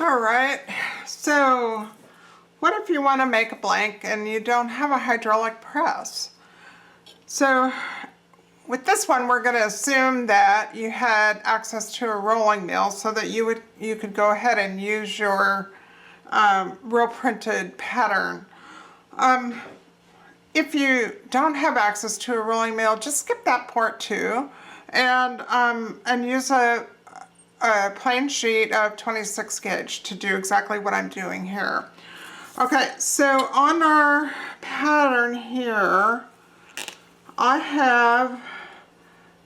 All right, so what if you want to make a blank and you don't have a hydraulic press? So with this one, we're going to assume that you had access to a rolling mill so that you could go ahead and use your roll printed pattern. If you don't have access to a rolling mill, just skip that part too, and use a plain sheet of 26 gauge to do exactly what I'm doing here. Okay, so on our pattern here, I have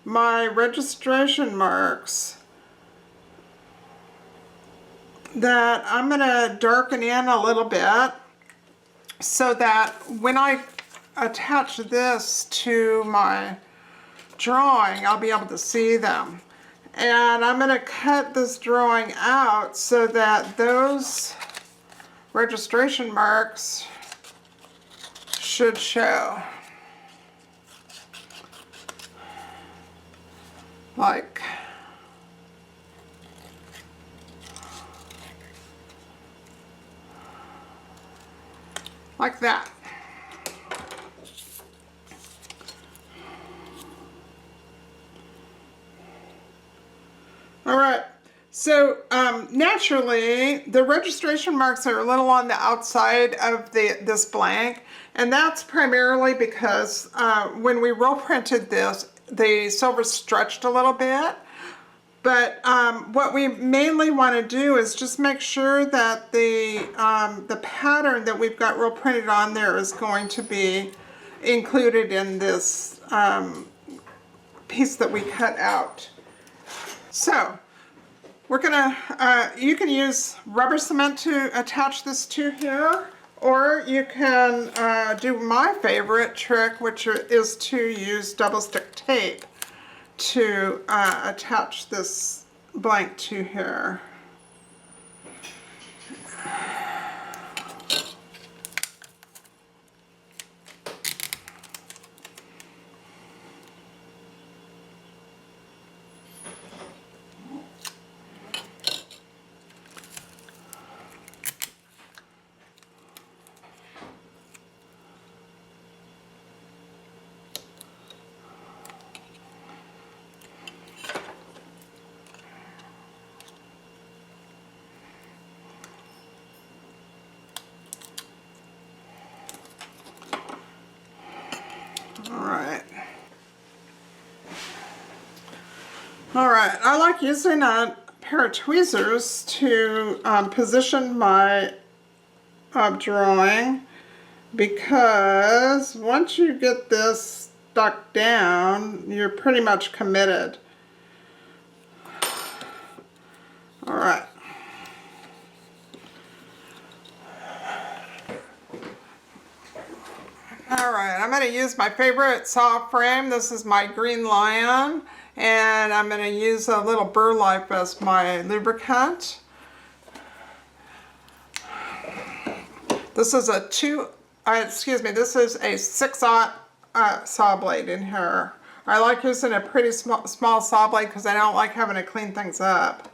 my registration marks that I'm going to darken in a little bit so that when I attach this to my drawing, I'll be able to see them. And I'm going to cut this drawing out so that those registration marks should show. Like that. All right, so naturally the registration marks are a little on the outside of this blank, and that's primarily because when we roll printed this, the silver stretched a little bit. But what we mainly want to do is just make sure that the pattern that we've got roll printed on there is going to be included in this piece that we cut out. So we're gonna, you can use rubber cement to attach this to here, or you can do my favorite trick, which is to use double stick tape to attach this blank to here. All right, I like using a pair of tweezers to position my drawing, because once you get this stuck down, you're pretty much committed. All right. All right, I'm going to use my favorite saw frame. This is my Green Lion, and I'm going to use a little burlap as my lubricant. This is a this is a 6/0 saw blade in here. I like using a pretty small saw blade because I don't like having to clean things up.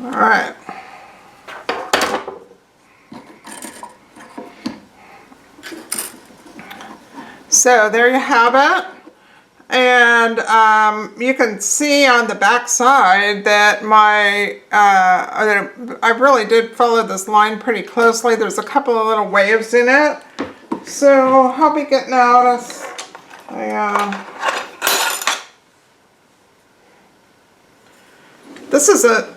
Alright. So there you have it. And you can see on the back side that I really did follow this line pretty closely. There's a couple of little waves in it. So I'll be getting out this is a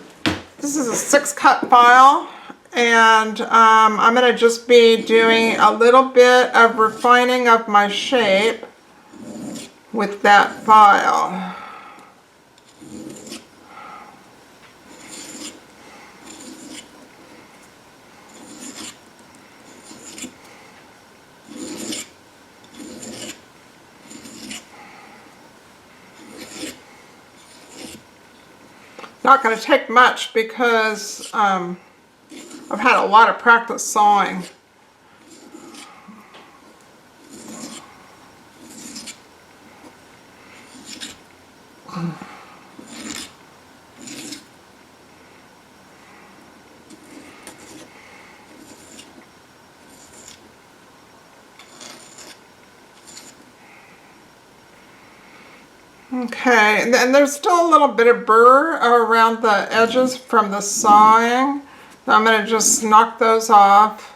6-cut file, and I'm going to just be doing a little bit of refining of my shape with that file. Not going to take much because I've had a lot of practice sawing. Okay, and then there's still a little bit of burr around the edges from the sawing. So I'm going to just knock those off.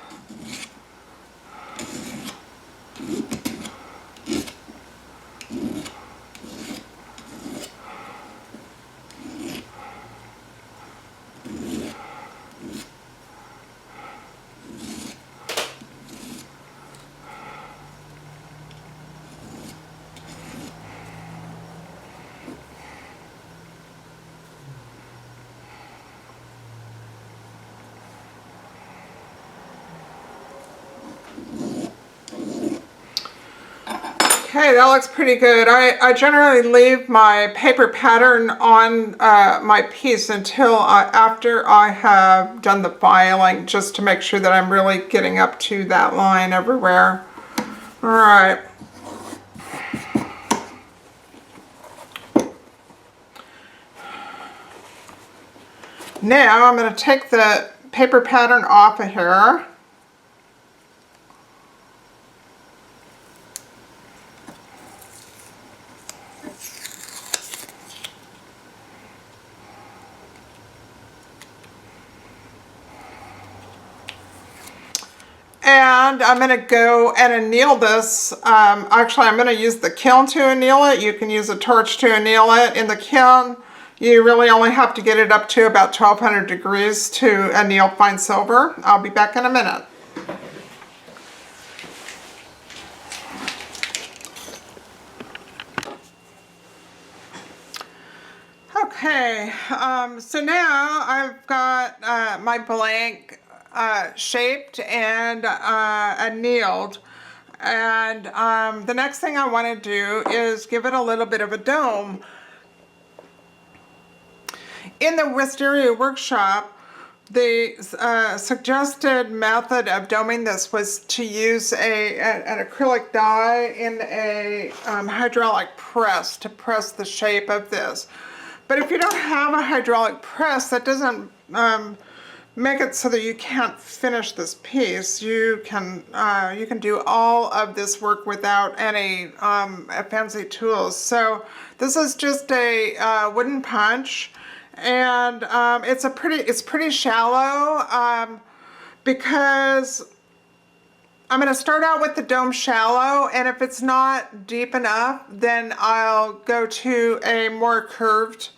Okay, that looks pretty good. I generally leave my paper pattern on my piece until after I have done the filing, just to make sure that I'm really getting up to that line everywhere. All right. Now I'm going to take the paper pattern off of here. And I'm going to go and anneal this. Actually, I'm going to use the kiln to anneal it. You can use a torch to anneal it. In the kiln, you really only have to get it up to about 1200 degrees to anneal fine silver. I'll be back in a minute. Okay, so now I've got my blank shaped and annealed, and the next thing I want to do is give it a little bit of a dome. In the Wisteria workshop, the suggested method of doming this was to use an acrylic dye in a hydraulic press to press the shape of this. But if you don't have a hydraulic press, that doesn't make it so that you can't finish this piece. You can do all of this work without any fancy tools. So this is just a wooden punch, and it's pretty shallow because I'm going to start out with the dome shallow, and if it's not deep enough, then I'll go to a more curved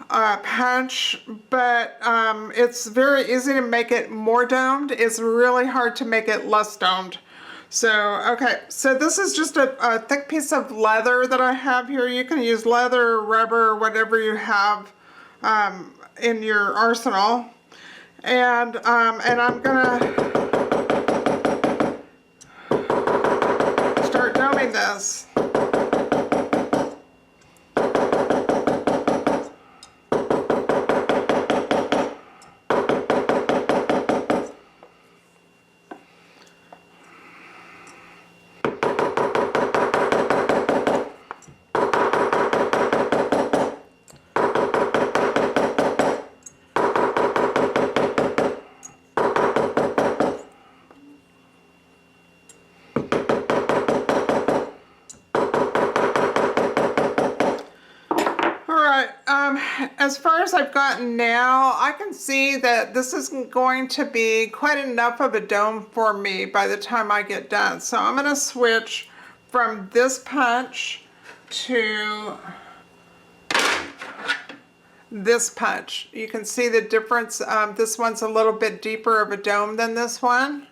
punch, but it's very easy to make it more domed. It's really hard to make it less domed. So, okay, so this is just a thick piece of leather that I have here. You can use leather, rubber, whatever you have in your arsenal. And I'm gonna start doming this. right, as far as I've gotten now, I can see that this isn't going to be quite enough of a dome for me by the time I get done. So I'm going to switch from this punch to this punch. You can see the difference. This one's a little bit deeper of a dome than this one.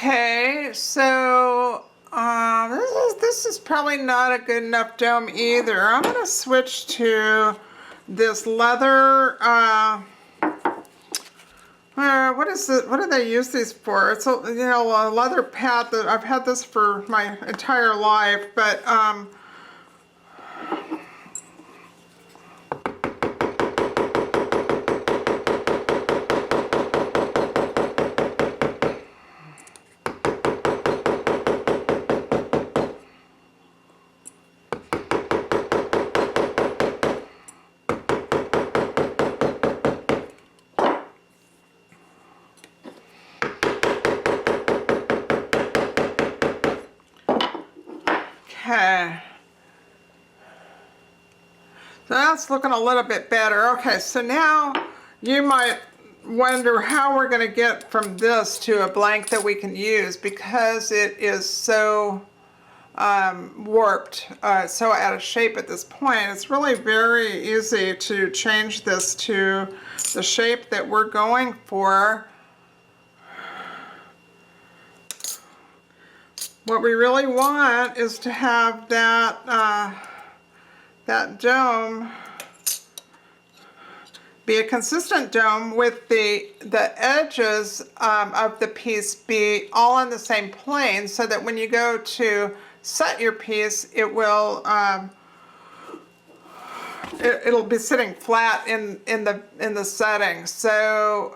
Okay, so this is probably not a good enough dome either. I'm going to switch to this leather. What is it? What do they use these for? It's a a leather pad that I've had this for my entire life, but okay. So that's looking a little bit better. Okay, so now you might wonder how we're going to get from this to a blank that we can use, because it is so warped, so out of shape at this point. It's really very easy to change this to the shape that we're going for. What we really want is to have that that dome be a consistent dome with the edges of the piece be all on the same plane, so that when you go to set your piece, it will it'll be sitting flat in the setting. So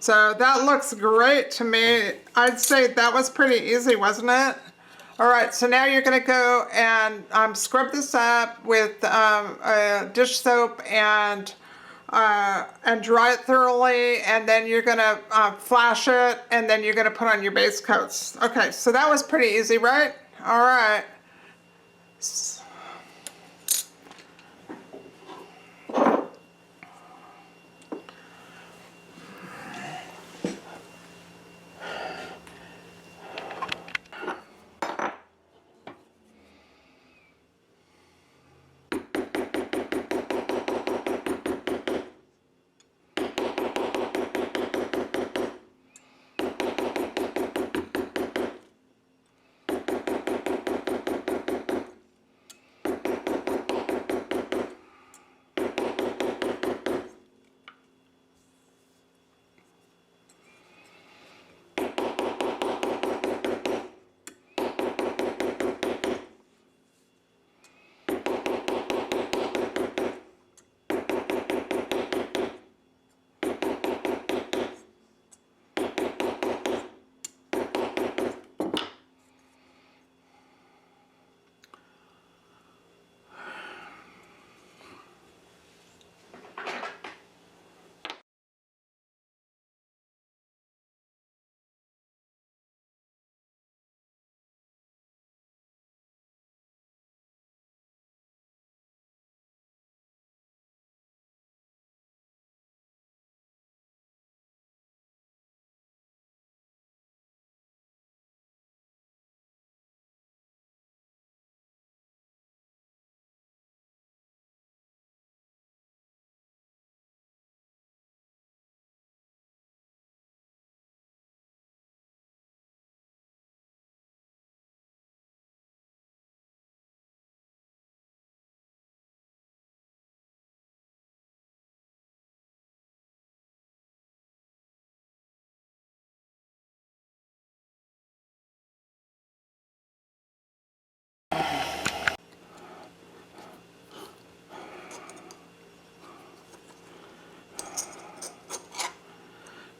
so that looks great to me. I'd say that was pretty easy, wasn't it? All right, so now you're gonna go and scrub this up with dish soap and dry it thoroughly, and then you're gonna flash it, and then you're gonna put on your base coats. Okay, so that was pretty easy, right? All right.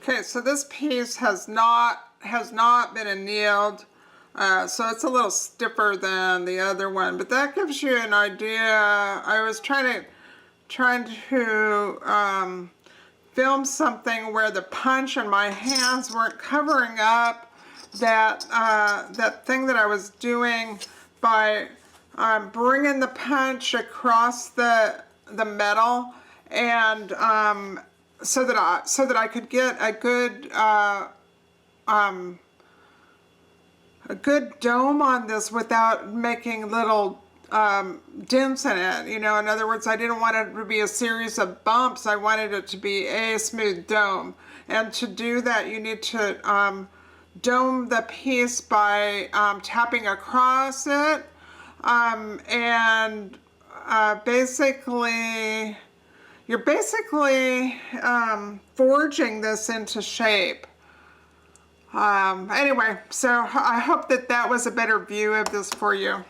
Okay, so this piece has not been annealed, so it's a little stiffer than the other one, but that gives you an idea. I was trying to film something where the punch and my hands weren't covering up that thing that I was doing by bringing the punch across the metal, and so that I could get a good dome on this without making little dents in it. You know, in other words, I didn't want it to be a series of bumps. I wanted it to be a smooth dome. And to do that, you need to dome the piece by tapping across it, and you're basically forging this into shape. Anyway, so I hope that was a better view of this for you.